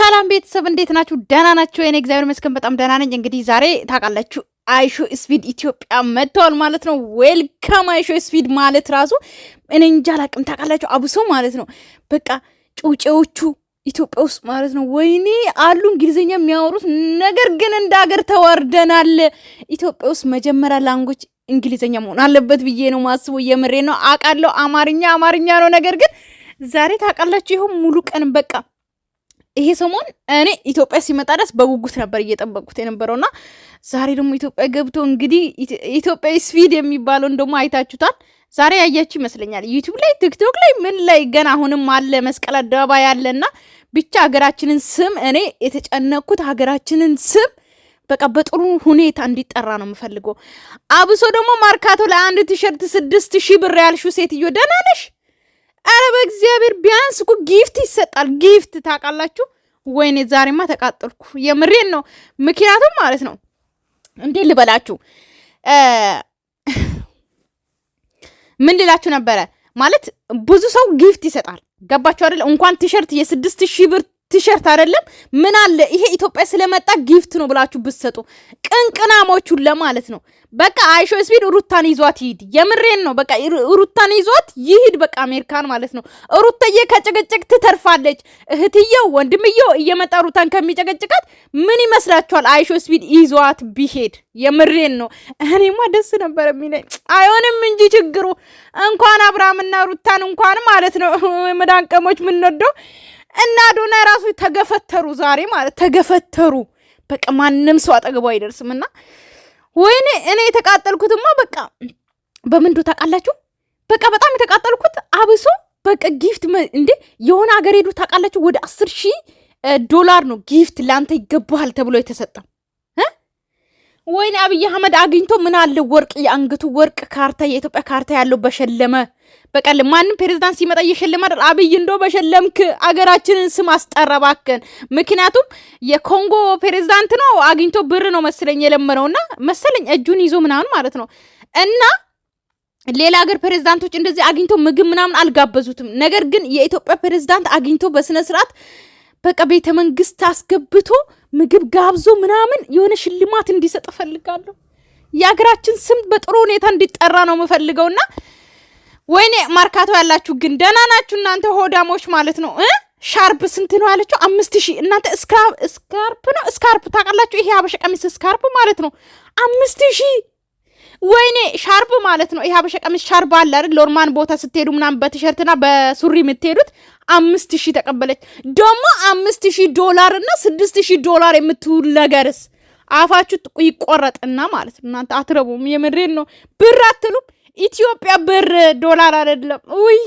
ሰላም ቤተሰብ እንዴት ናችሁ? ደህና ናችሁ? የኔ እግዚአብሔር ይመስገን በጣም ደህና ነኝ። እንግዲህ ዛሬ ታውቃላችሁ አይሾ ስፒድ ኢትዮጵያ መጥተዋል ማለት ነው። ዌልካም አይሾ ስፒድ ማለት ራሱ እኔ እንጃ አላቅም። ታውቃላችሁ አብሶ ማለት ነው በቃ ጩጬዎቹ ኢትዮጵያ ውስጥ ማለት ነው ወይኔ አሉ እንግሊዘኛ የሚያወሩት ነገር ግን እንደ ሀገር ተወርደናል። ኢትዮጵያ ውስጥ መጀመሪያ ላንጉጅ እንግሊዘኛ መሆን አለበት ብዬ ነው ማስበው። የምሬ ነው አውቃለሁ። አማርኛ ነው ነገር ግን ዛሬ ታውቃላችሁ ይሄው ሙሉ ቀን በቃ ይሄ ሰሞን እኔ ኢትዮጵያ ሲመጣ ደስ በጉጉት ነበር እየጠበቁት የነበረውና ዛሬ ደግሞ ኢትዮጵያ ገብቶ እንግዲህ ኢትዮጵያ ስፒድ የሚባለው ደግሞ አይታችሁታል። ዛሬ ያያችሁ ይመስለኛል ዩቲዩብ ላይ ቲክቶክ ላይ ምን ላይ ገና አሁንም አለ መስቀል አደባባይ ያለና ብቻ ሀገራችንን ስም እኔ የተጨነኩት ሀገራችንን ስም በቃ በጥሩ ሁኔታ እንዲጠራ ነው የምፈልገው። አብሶ ደግሞ ማርካቶ ለአንድ ቲሸርት 6000 ብር ያልሽው ሴትዮ ደህና ነሽ? አረ በእግዚአብሔር ቢያንስ እኮ ጊፍት ይሰጣል። ጊፍት ታውቃላችሁ? ወይኔ ዛሬማ ተቃጠልኩ። የምሬን ነው። ምክንያቱም ማለት ነው እንዴ ልበላችሁ ምን ልላችሁ ነበረ ማለት ብዙ ሰው ጊፍት ይሰጣል። ገባችሁ አይደል? እንኳን ቲሸርት የ6000 ብር ቲሸርት አይደለም ምን አለ ይሄ ኢትዮጵያ ስለመጣ ጊፍት ነው ብላችሁ ብትሰጡ ቅንቅናሞቹን ለማለት ነው። በቃ አይሾ ስፒድ ሩታን ይዟት ይሂድ። የምሬን ነው። በቃ ሩታን ይዟት ይሂድ። በቃ አሜሪካን ማለት ነው። ሩታዬ ከጭቅጭቅ ትተርፋለች። እህትየው ወንድምየው እየመጣ ሩታን ከሚጨቀጭቃት ምን ይመስላችኋል? አይሾ ስፒድ ይዟት ቢሄድ የምሬን ነው። እኔማ ደስ ነበር የሚለኝ አይሆንም እንጂ ችግሩ እንኳን አብርሃምና ሩታን እንኳን ማለት ነው መዳንቀሞች ምንወደው እና ዶና ራሱ ተገፈተሩ ዛሬ ማለት ተገፈተሩ። በቃ ማንንም ሰው አጠገቡ አይደርስምና ወይኔ እኔ የተቃጠልኩትማ በቃ በምንዱ ታውቃላችሁ? በቃ በጣም የተቃጠልኩት አብሶ በቃ ጊፍት እንዴ የሆነ ሀገር ሄዱ ታውቃላችሁ? ወደ 10,000 ዶላር ነው ጊፍት ላንተ ይገባሃል ተብሎ የተሰጠ ወይኔ አብይ አህመድ አግኝቶ ምን አለ ወርቅ የአንገቱ ወርቅ ካርታ የኢትዮጵያ ካርታ ያለው በሸለመ በቃ ማንም ፕሬዝዳንት ሲመጣ እየሸለመ አይደል? አብይ እንደው በሸለምክ አገራችንን ስም አስጠረባከን። ምክንያቱም የኮንጎ ፕሬዝዳንት ነው አግኝቶ ብር ነው መሰለኝ የለመነውና መሰለኝ እጁን ይዞ ምናምን ማለት ነው። እና ሌላ ሀገር ፕሬዝዳንቶች እንደዚህ አግኝቶ ምግብ ምናምን አልጋበዙትም። ነገር ግን የኢትዮጵያ ፕሬዝዳንት አግኝቶ በስነ ስርዓት በቃ ቤተ መንግስት አስገብቶ ምግብ ጋብዞ ምናምን የሆነ ሽልማት እንዲሰጥ ፈልጋለሁ። የሀገራችን ስም በጥሩ ሁኔታ እንዲጠራ ነው የምፈልገውና ወይኔ ማርካቶ ያላችሁ ግን ደህና ናችሁ እናንተ ሆዳሞች ማለት ነው። ሻርፕ ስንት ነው ያለችው? 5000 እናንተ ስካርፕ ነው ስካርፕ ታውቃላችሁ? ይሄ ሀበሻ ቀሚስ ስካርፕ ማለት ነው 5000 ወይኔ ሻርፕ ማለት ነው። ይሄ ሀበሻ ቀሚስ ሻርፕ አለ አይደል? ሎርማን ቦታ ስትሄዱ ምናምን በቲሸርትና በሱሪ የምትሄዱት 5000 ተቀበለች። ደግሞ 5000 ዶላር እና 6000 ዶላር የምትውል ነገርስ አፋችሁ ይቆረጥና ማለት ነው። እናንተ አትረቡም። የምድሬን ነው። ብር አትሉም። ኢትዮጵያ ብር ዶላር አይደለም። ውይ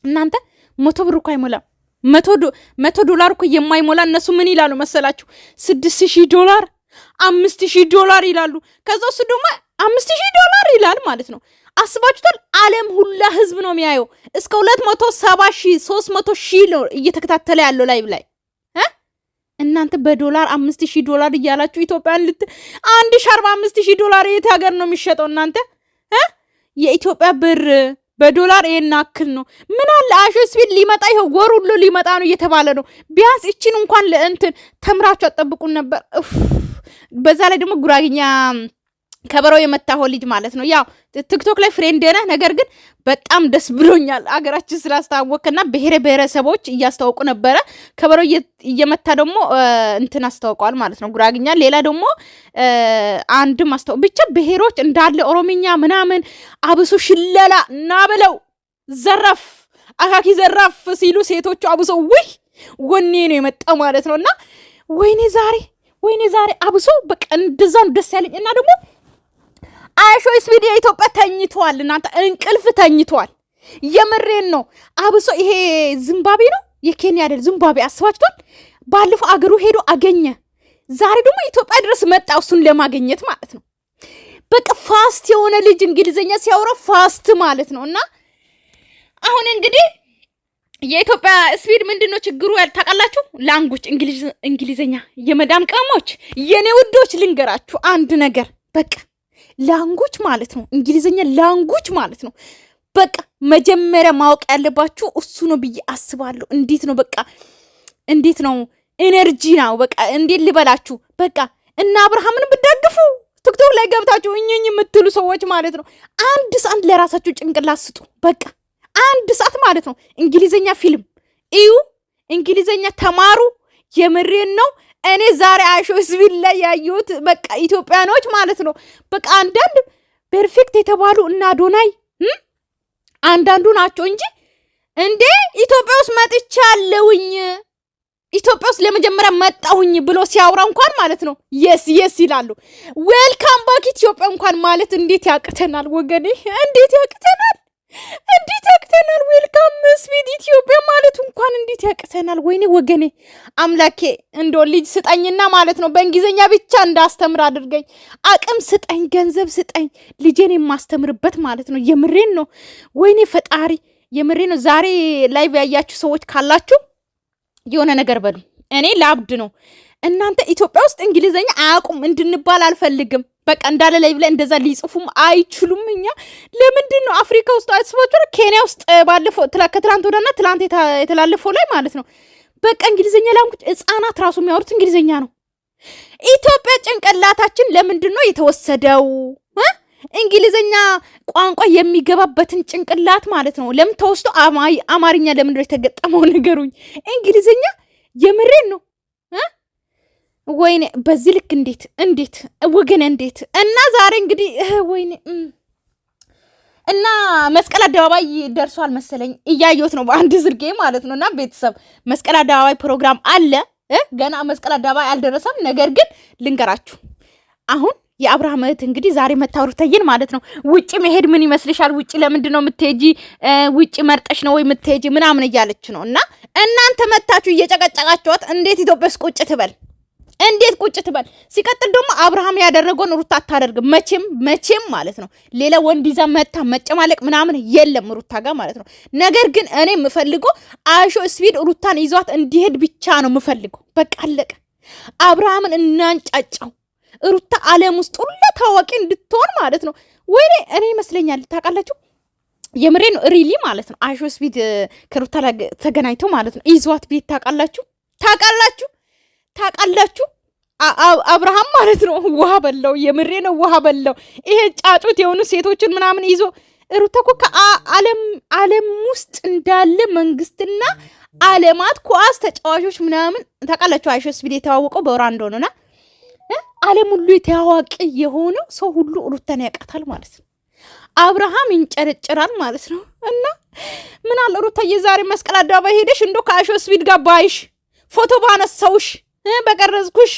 እናንተ 100 ብር እኮ አይሞላም። 100 ዶላር እኮ የማይሞላ እነሱ ምን ይላሉ መሰላችሁ? 6000 ዶላር 5000 ዶላር ይላሉ። ከዛ እሱ ደግሞ 5000 ዶላር ይላል ማለት ነው። አስባችሁታል? ዓለም ሁላ ህዝብ ነው የሚያየው። እስከ 270,000 300,000 ነው እየተከታተለ ያለው ላይቭ ላይ እናንተ በዶላር 5000 ዶላር እያላችሁ ኢትዮጵያን አንድ ሻርፕ 5000 ዶላር የት ሀገር ነው የሚሸጠው እናንተ? የኢትዮጵያ ብር በዶላር የናክል ነው። ምን አለ አይሾ ስፒድ ሊመጣ ይሄው ወር ሁሉ ሊመጣ ነው እየተባለ ነው። ቢያንስ እቺን እንኳን ለእንትን ተምራችሁ አጠብቁን ነበር። በዛ ላይ ደግሞ ጉራግኛ ከበሮ የመታው ልጅ ማለት ነው። ያው ቲክቶክ ላይ ፍሬንድ ነህ። ነገር ግን በጣም ደስ ብሎኛል አገራችን ስላስተዋወቀና ብሔረ ብሔረሰቦች እያስተዋወቁ ነበረ። ከበሮ እየመታ ደግሞ እንትን አስተዋውቀዋል ማለት ነው ጉራግኛ። ሌላ ደግሞ አንድም ብቻ ብሔሮች እንዳለ ኦሮምኛ ምናምን አብሶ ሽለላ እና ብለው ዘራፍ አካኪ ዘራፍ ሲሉ ሴቶቹ አብሶ ውይ ወኔ ነው የመጣው ማለት ነውና ወይኔ ዛሬ አብሶ በቃ እንደዛ ነው ደስ ያለኝ። እና ደግሞ አይሾ ስፒድ የኢትዮጵያ ተኝቷል። እናንተ እንቅልፍ ተኝቷል። የምሬን ነው። አብሶ ይሄ ዚምባብዌ ነው የኬንያ አይደል? ዚምባብዌ አስባችቷል። ባለፈው አገሩ ሄዶ አገኘ። ዛሬ ደግሞ ኢትዮጵያ ድረስ መጣ እሱን ለማግኘት ማለት ነው። በቃ ፋስት የሆነ ልጅ እንግሊዘኛ ሲያወራ ፋስት ማለት ነው። እና አሁን እንግዲህ የኢትዮጵያ ስፒድ ምንድነው ችግሩ ታውቃላችሁ? ላንጉጅ እንግሊዘኛ የመዳም ቀሞች የኔ ውዶች ልንገራችሁ አንድ ነገር በቃ ላንጉጅ ማለት ነው እንግሊዘኛ ላንጉጅ ማለት ነው። በቃ መጀመሪያ ማወቅ ያለባችሁ እሱ ነው ብዬ አስባለሁ። እንዴት ነው በቃ እንዴት ነው ኤነርጂ ነው በቃ እንዴት ልበላችሁ በቃ እና አብርሃምን ብትደግፉ ቲክቶክ ላይ ገብታችሁ እኝኝ የምትሉ ሰዎች ማለት ነው አንድ ሰዓት ለራሳችሁ ጭንቅላት ስጡ በቃ አንድ ሰዓት ማለት ነው እንግሊዘኛ ፊልም እዩ እንግሊዘኛ ተማሩ የምሬን ነው እኔ ዛሬ አሾስቪል ላይ ያዩት በቃ ኢትዮጵያኖች ማለት ነው በቃ አንዳንድ ፐርፌክት የተባሉ እና አዶናይ አንዳንዱ ናቸው እንዴ ኢትዮጵያ ውስጥ መጥቻለሁኝ ኢትዮጵያ ውስጥ ለመጀመሪያ መጣሁኝ ብሎ ሲያወራ እንኳን ማለት ነው የስ ይላሉ ዌልካም ባክ ኢትዮጵያ እንኳን ማለት እንዴት ያቅተናል ወገኔ እንዴት ያቅተናል ዌልካም ስዊት ኢትዮጵያ ማለት እንኳን እንዴት ያቅተናል ወይኔ ወገኔ አምላኬ እንዶ ልጅ ስጠኝና ማለት ነው በእንግሊዘኛ ብቻ እንዳስተምር አድርገኝ አቅም ስጠኝ ገንዘብ ስጠኝ ልጄን የማስተምርበት ማለት ነው የምሬን ነው ወይኔ ፈጣሪ የምሬን ነው ዛሬ ላይቭ ያያችሁ ሰዎች ካላችሁ የሆነ ነገር በሉ እኔ ላብድ ነው እናንተ ኢትዮጵያ ውስጥ እንግሊዘኛ አያውቁም እንድንባል አልፈልግም በቃ እንዳለ ላይቭ ላይ እንደዛ ሊጽፉም አይችሉም እኛ ለምንድን ነው አፍሪካ ውስጥ አስባችሁ ኬንያ ውስጥ ባለፈው ከትላንት ወደና ትላንት የተላለፈው ላይ ማለት ነው በቃ እንግሊዘኛ ላንጉጅ ህፃናት ራሱ የሚያወሩት እንግሊዘኛ ነው ኢትዮጵያ ጭንቅላታችን ለምንድን ነው የተወሰደው እንግሊዘኛ ቋንቋ የሚገባበትን ጭንቅላት ማለት ነው ለምን ተወስዶ አማርኛ ለምን ነው የተገጠመው ነገሩኝ እንግሊዘኛ የምሬን ነው ወይኔ በዚህ ልክ እንዴት ወገን እንዴት እና ዛሬ እንግዲህ ወይኔ እና መስቀል አደባባይ ደርሷል መሰለኝ እያየሁት ነው በአንድ ዝርጌ ማለት ነውና ቤተሰብ መስቀል አደባባይ ፕሮግራም አለ ገና መስቀል አደባባይ አልደረሰም ነገር ግን ልንገራችሁ አሁን የአብርሃም እህት እንግዲህ ዛሬ መታወሩተይን ማለት ነው ውጪ መሄድ ምን ይመስልሻል ውጪ ለምንድን ነው የምትሄጂ ውጪ መርጠሽ ነው ወይ የምትሄጂ ምናምን እያለች ነው እና እናንተ መታችሁ እየጨቀጨቃችኋት እንዴት ኢትዮጵያስ ቁጭ ትበል ሲቀጥል ደግሞ አብርሃም ያደረገውን ሩታ አታደርግም መቼም ማለት ነው ሌላ ወንድ ይዛ መታ መጨማለቅ ምናምን የለም ሩታ ጋር ማለት ነው ነገር ግን እኔ የምፈልገው አሾ ስፒድ ሩታን ይዟት እንዲሄድ ብቻ ነው የምፈልገው በቃ አለቀ አብርሃምን እናንጫጫው ሩታ ዓለም ውስጥ ሁሉ ታዋቂ እንድትሆን ማለት ነው ወይኔ እኔ ይመስለኛል ታውቃላችሁ የምሬን ሪሊ ማለት ነው አሾ ስፒድ ከሩታ ላይ ተገናኝተው ማለት ነው ይዟት ቤት ታውቃላችሁ አብርሃም ማለት ነው ውሃ በላው የምሬ ነው ውሃ በላው ይሄ ጫጩት የሆኑ ሴቶችን ምናምን ይዞ ሩታ እኮ ዓለም ውስጥ እንዳለ መንግስትና ዓለማት ኳስ ተጫዋቾች ምናምን ታውቃላችሁ አሾ ስፒድ የተዋወቀው በኦራንዶ ነውና ዓለም ሁሉ ታዋቂ የሆነው ሰው ሁሉ ሩታን ያውቃታል ማለት ነው አብርሃም ይንጨረጭራል ማለት ነው እና ምን አለ ሩታ የዛሬ መስቀል አደባባይ ሄደሽ እንዶ ከአሾ ስፒድ ጋር ባይሽ ፎቶ ባነሳውሽ በቀረጽኩሽ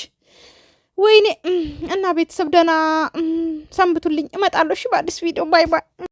ወይኔ እና ቤተሰብ ደና ሰንብቱልኝ እመጣለሁ እሺ በአዲስ ቪዲዮ ባይ